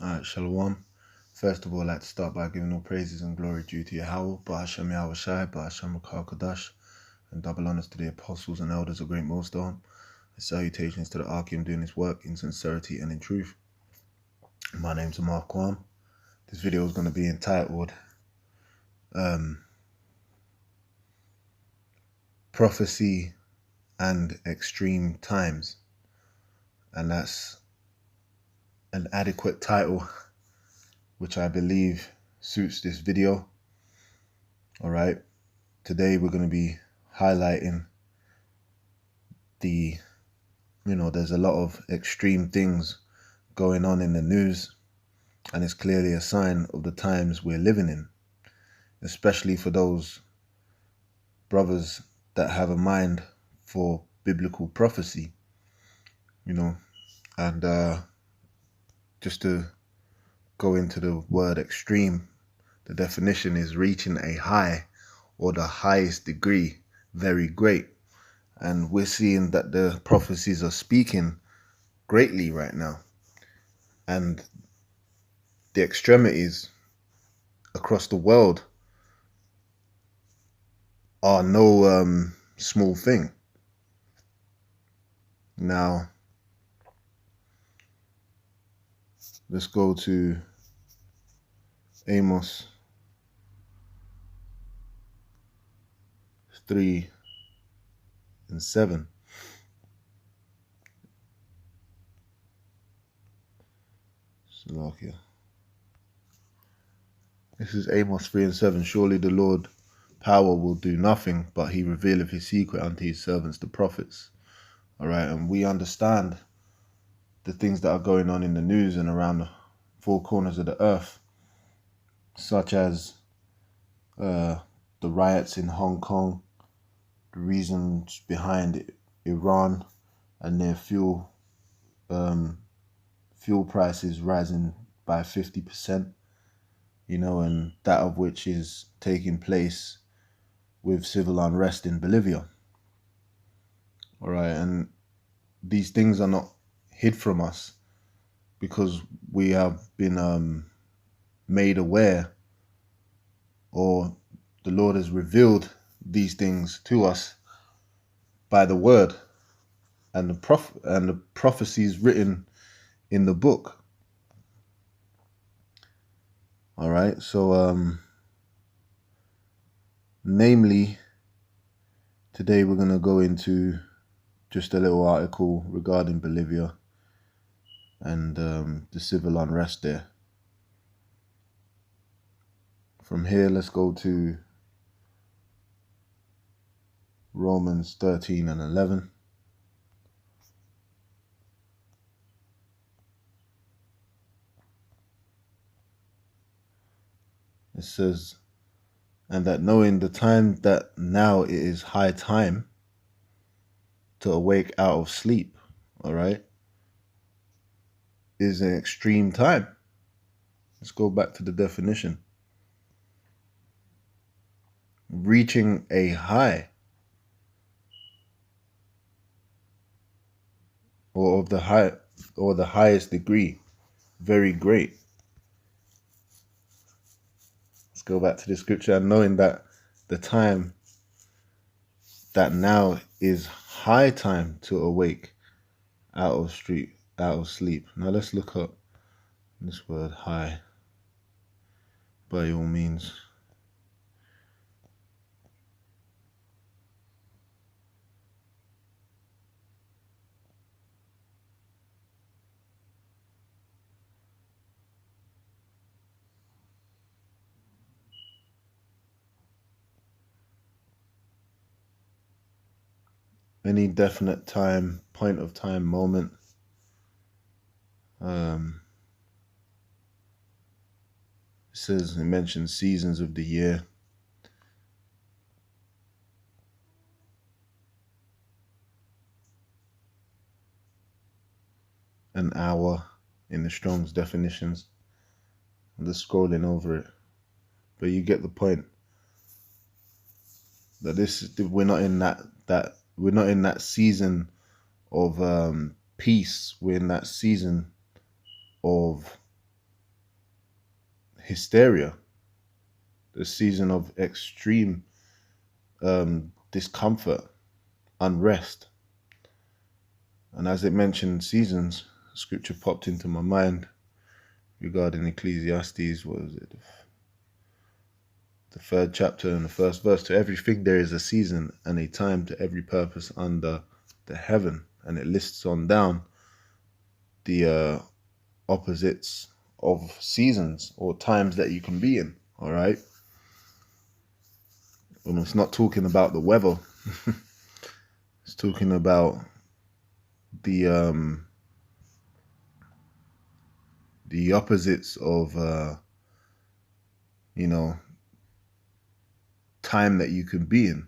Alright, Shalom. First of all, I'd like to start by giving all praises and glory due to Yahweh, Ba'ashem Yahweh Shai, Ba'ashem Rakal Kadash, and double honors to the apostles and elders of Great Millstone, and salutations to the Archeum doing his work in sincerity and in truth. My name's Amar Kwam. This video is going to be entitled Prophecy and Extreme Times, and that's an adequate title which I believe suits this video. All right, today we're going to be highlighting there's a lot of extreme things going on in the news, and it's clearly a sign of the times we're living in, especially for those brothers that have a mind for biblical prophecy, and just to go into the word extreme, the definition is reaching a high or the highest degree, very great. And we're seeing that the prophecies are speaking greatly right now. And the extremities across the world are no small thing. Now, let's go to Amos 3:7. Slovakia. This is Amos 3:7. Surely the Lord power will do nothing, but he revealeth his secret unto his servants the prophets. All right, and we understand the things that are going on in the news and around the four corners of the earth, such as the riots in Hong Kong, the reasons behind Iran and their fuel prices rising by 50%, and that of which is taking place with civil unrest in Bolivia. All right, and these things are not hid from us because we have been made aware, or the Lord has revealed these things to us by the word and the prophecies written in the book. All right, so namely, today we're going to go into just a little article regarding Bolivia and the civil unrest there. From here, let's go to Romans 13:11. It says, and that knowing the time that now it is high time to awake out of sleep, all right, is an extreme time. Let's go back to the definition. Reaching a high or the highest degree, very great. Let's go back to the scripture. And knowing that the time that now is high time to awake out of sleep. Now let's look up this word high by all means. Any definite time, point of time, moment. It mentions seasons of the year. An hour in the Strong's definitions. I'm just scrolling over it, but you get the point. That we're not in that season of peace. We're in that season of hysteria, the season of extreme discomfort, unrest. And as it mentioned seasons, scripture popped into my mind regarding Ecclesiastes. What was it? The 3rd chapter and the 1st verse. To everything there is a season and a time to every purpose under the heaven. And it lists on down the opposites of seasons or times that you can be in. All right. And it's not talking about the weather. It's talking about the opposites of time that you can be in,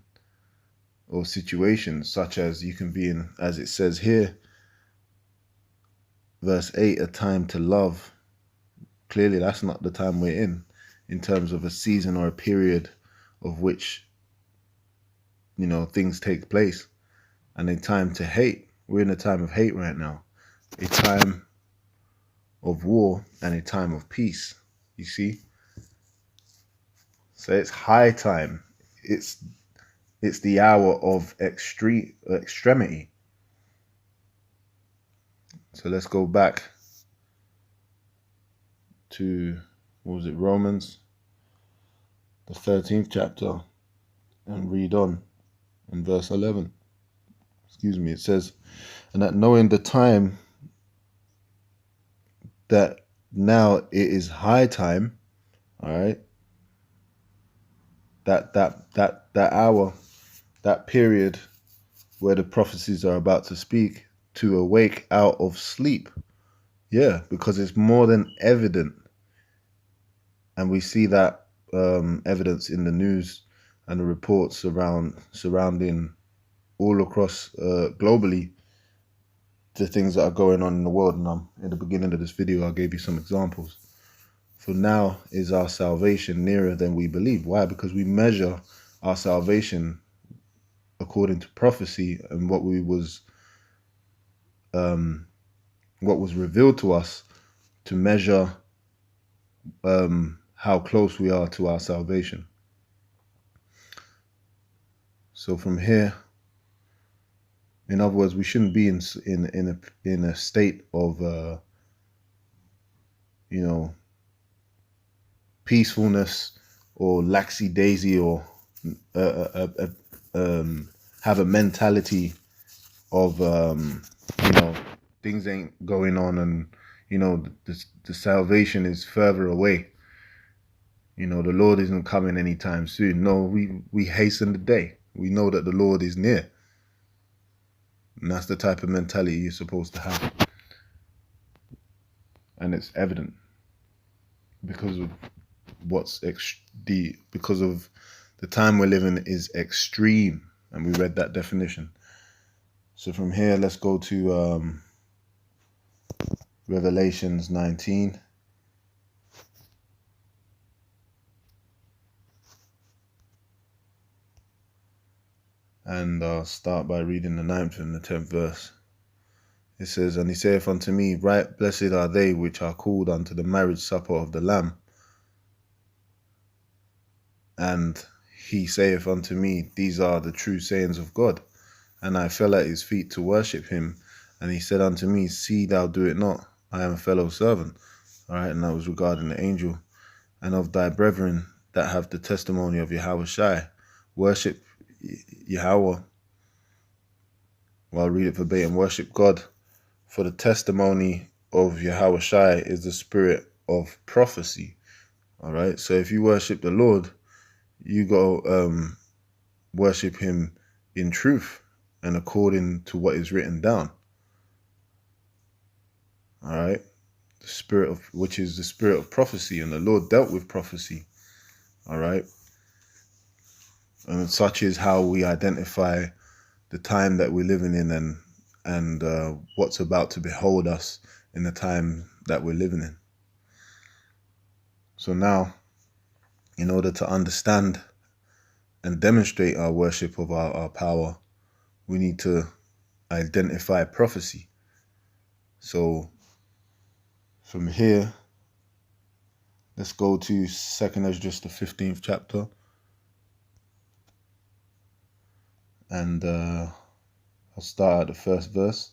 or situations such as you can be in, as it says here, verse 8, a time to love. Clearly that's not the time we're in terms of a season or a period of which things take place. And a time to hate. We're in a time of hate right now. A time of war and a time of peace. You see? So it's high time. It's the hour of extremity. So let's go back to, what was it, Romans, the 13th chapter, and read on in verse 11. Excuse me. It says, and that knowing the time, that now it is high time, all right, that hour, that period where the prophecies are about to speak, to awake out of sleep. Yeah, because it's more than evident. And we see that evidence in the news and the reports surrounding all across globally the things that are going on in the world. And in the beginning of this video, I gave you some examples. For now is our salvation nearer than we believe. Why? Because we measure our salvation according to prophecy and what was revealed to us, to measure how close we are to our salvation. So from here, in other words, we shouldn't be in a state of peacefulness or lackadaisy, or have a mentality of things ain't going on, and the salvation is further away. The Lord isn't coming anytime soon. No, we hasten the day. We know that the Lord is near. And that's the type of mentality you're supposed to have. And it's evident because of because of the time we're living is extreme. And we read that definition. So from here, let's go to Revelations 19. And I'll start by reading the 9th and the 10th verse. It says, and he saith unto me, right blessed are they which are called unto the marriage supper of the Lamb. And he saith unto me, these are the true sayings of God. And I fell at his feet to worship him. And he said unto me, see thou do it not. I am a fellow servant. All right, and that was regarding the angel. And of thy brethren that have the testimony of Yahweh Shai. Worship Yahweh. Well, I'll read it verbatim. Worship God. For the testimony of Yahweh Shai is the spirit of prophecy. All right. So if you worship the Lord, you go worship him in truth and according to what is written down. All right. The spirit of, which is the spirit of prophecy, and the Lord dealt with prophecy. All right. And such is how we identify the time that we're living in, and what's about to behold us in the time that we're living in. So now, in order to understand and demonstrate our worship of our power, we need to identify prophecy. So from here, Let's go to 2nd Esdras, the 15th chapter. And I'll start at the first verse.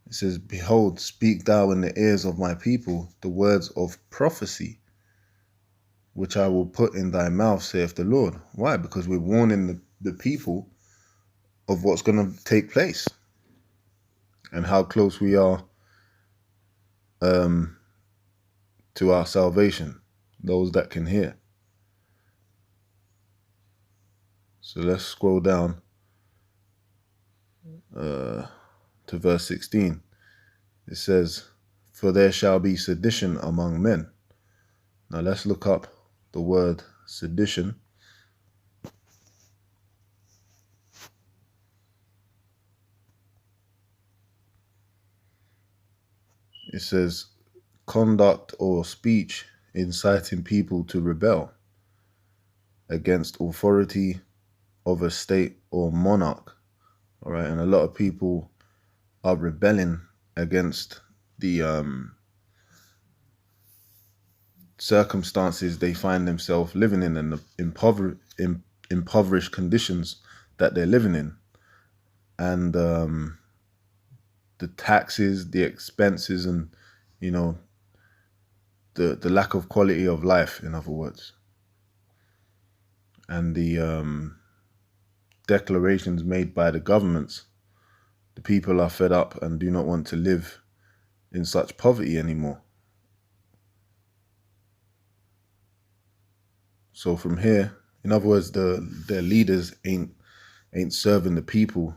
It says, "Behold, speak thou in the ears of my people the words of prophecy, which I will put in thy mouth, saith the Lord." Why? Because we're warning the people of what's going to take place and how close we are to our salvation, those that can hear. So let's scroll down to verse 16. It says, "For there shall be sedition among men." Now let's look up the word sedition. It says, conduct or speech inciting people to rebel against authority of a state or monarch. All right, and a lot of people are rebelling against the circumstances they find themselves living in and the impoverished conditions that they're living in, and the taxes, the expenses, and the lack of quality of life, in other words, and the declarations made by the governments. The people are fed up and do not want to live in such poverty anymore. So from here, in other words, their leaders ain't serving the people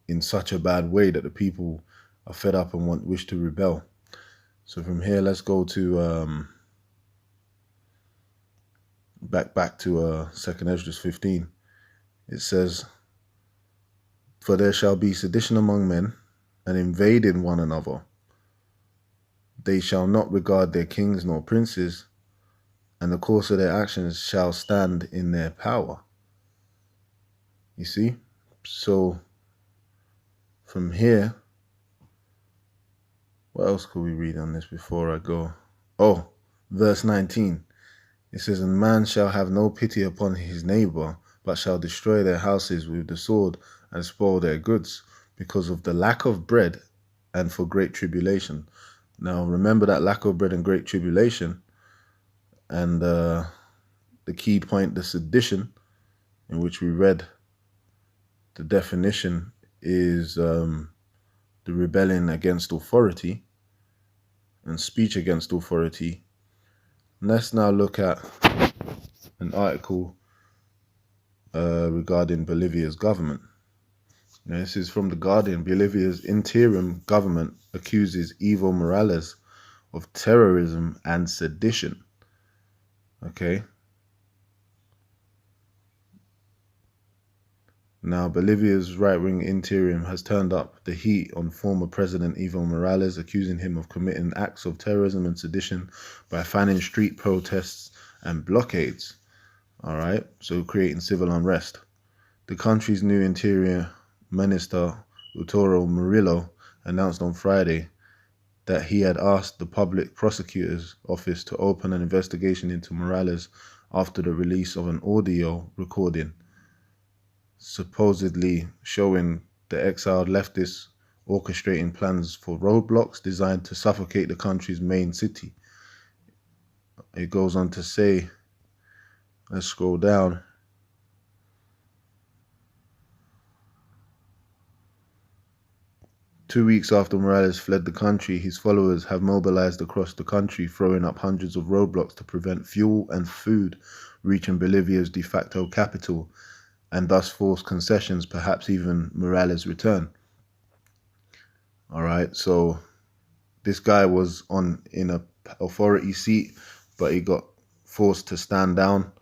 in such a bad way that the people are fed up and wish to rebel. So from here, let's go to back to 2nd Esdras 15. It says, "For there shall be sedition among men, and invading one another. They shall not regard their kings nor princes, and the course of their actions shall stand in their power." You see? So from here, what else could we read on this before I go? Oh, verse 19. It says, "And man shall have no pity upon his neighbor, but shall destroy their houses with the sword and spoil their goods, because of the lack of bread and for great tribulation." Now remember that lack of bread and great tribulation, and the key point, the sedition, in which we read the definition, is the rebellion against authority and speech against authority. Let's now look at an article regarding Bolivia's government. Now, this is from The Guardian. Bolivia's interim government accuses Evo Morales of terrorism and sedition. Okay. Now, Bolivia's right-wing interim has turned up the heat on former President Evo Morales, accusing him of committing acts of terrorism and sedition by fanning street protests and blockades. All right, so creating civil unrest. The country's new interior minister, Arturo Murillo, announced on Friday that he had asked the public prosecutor's office to open an investigation into Morales after the release of an audio recording supposedly showing the exiled leftists orchestrating plans for roadblocks designed to suffocate the country's main city. It goes on to say, let's scroll down. "2 weeks after Morales fled the country, his followers have mobilized across the country, throwing up hundreds of roadblocks to prevent fuel and food reaching Bolivia's de facto capital, and thus force concessions, perhaps even Morales' return." All right, so this guy was in a authority seat, but he got forced to stand down,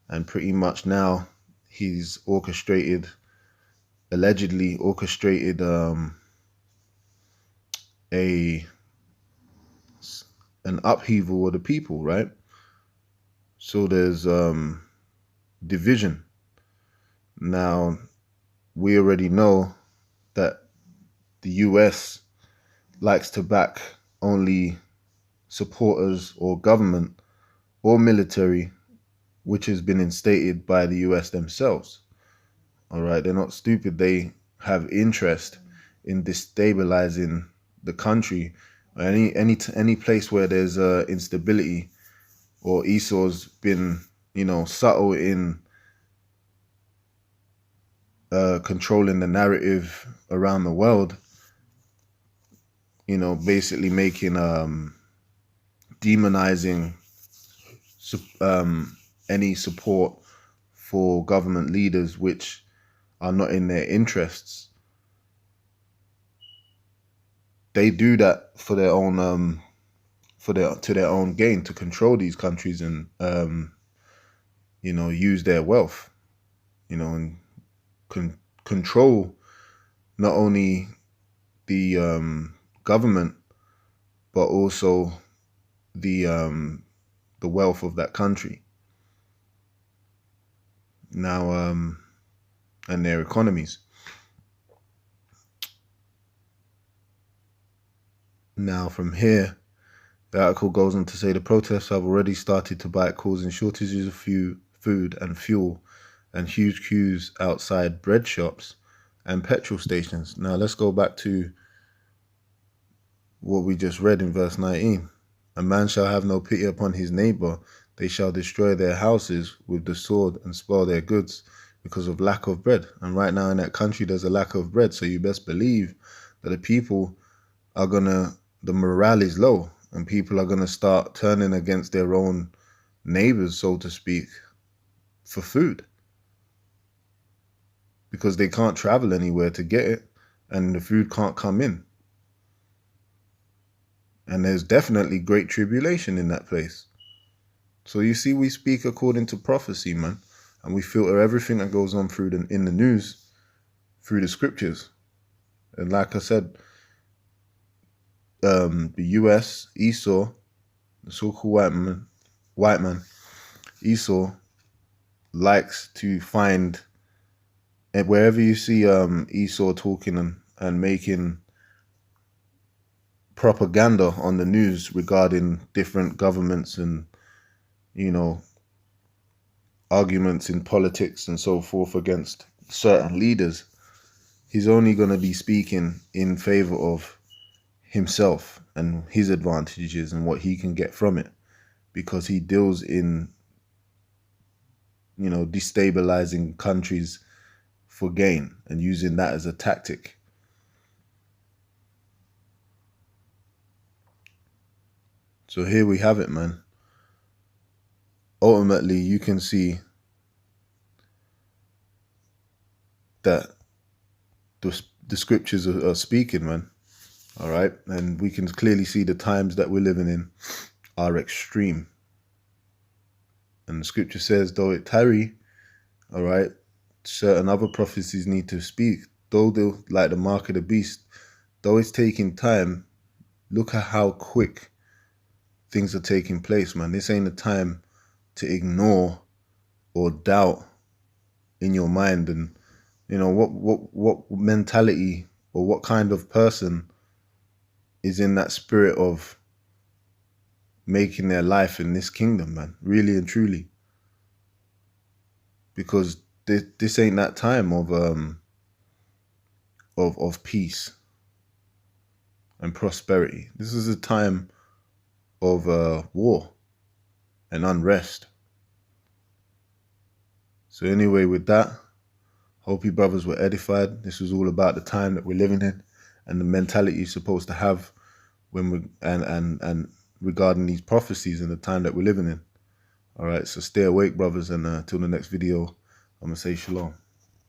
and pretty much now he's allegedly orchestrated an upheaval of the people, right? So there's division. Now, we already know that the US likes to back only supporters or government or military which has been instated by the US themselves. All right, they're not stupid. They have interest in destabilizing the country. Any place where there's instability, or Esau's been, subtle in controlling the narrative around the world. Basically making demonizing any support for government leaders which are not in their interests. They do that for their own to their own gain, to control these countries and use their wealth, and control not only the government but also the wealth of that country now, and their economies. Now from here, the article goes on to say the protests have already started to bite, causing shortages of food and fuel and huge queues outside bread shops and petrol stations. Now let's go back to what we just read in verse 19. A man shall have no pity upon his neighbor. They shall destroy their houses with the sword and spoil their goods because of lack of bread. And right now in that country, there's a lack of bread. So you best believe that the people are the morale is low, and people are going to start turning against their own neighbors, so to speak, for food, because they can't travel anywhere to get it and the food can't come in. And there's definitely great tribulation in that place. So you see, we speak according to prophecy, man, and we filter everything that goes on in the news through the scriptures. And like I said, the US, Esau, the so-called white man, Esau likes to find, and wherever you see Esau talking and making propaganda on the news regarding different governments and arguments in politics and so forth against certain leaders, he's only going to be speaking in favor of himself and his advantages and what he can get from it, because he deals in destabilizing countries for gain and using that as a tactic. So here we have it, man. Ultimately, you can see that the scriptures are speaking, man. All right. And we can clearly see the times that we're living in are extreme. And the scripture says, though it tarry, all right, certain other prophecies need to speak. Though they'll, like the mark of the beast, though it's taking time, look at how quick things are taking place, man. This ain't a time to ignore or doubt in your mind. And what mentality or what kind of person is in that spirit of making their life in this kingdom, man, really and truly. Because this ain't that time of peace and prosperity. This is a time of war and unrest. So anyway, with that, hope you brothers were edified. This was all about the time that we're living in and the mentality you're supposed to have when we and regarding these prophecies and the time that we're living in. All right, so stay awake, brothers, and till the next video, I'm gonna say shalom.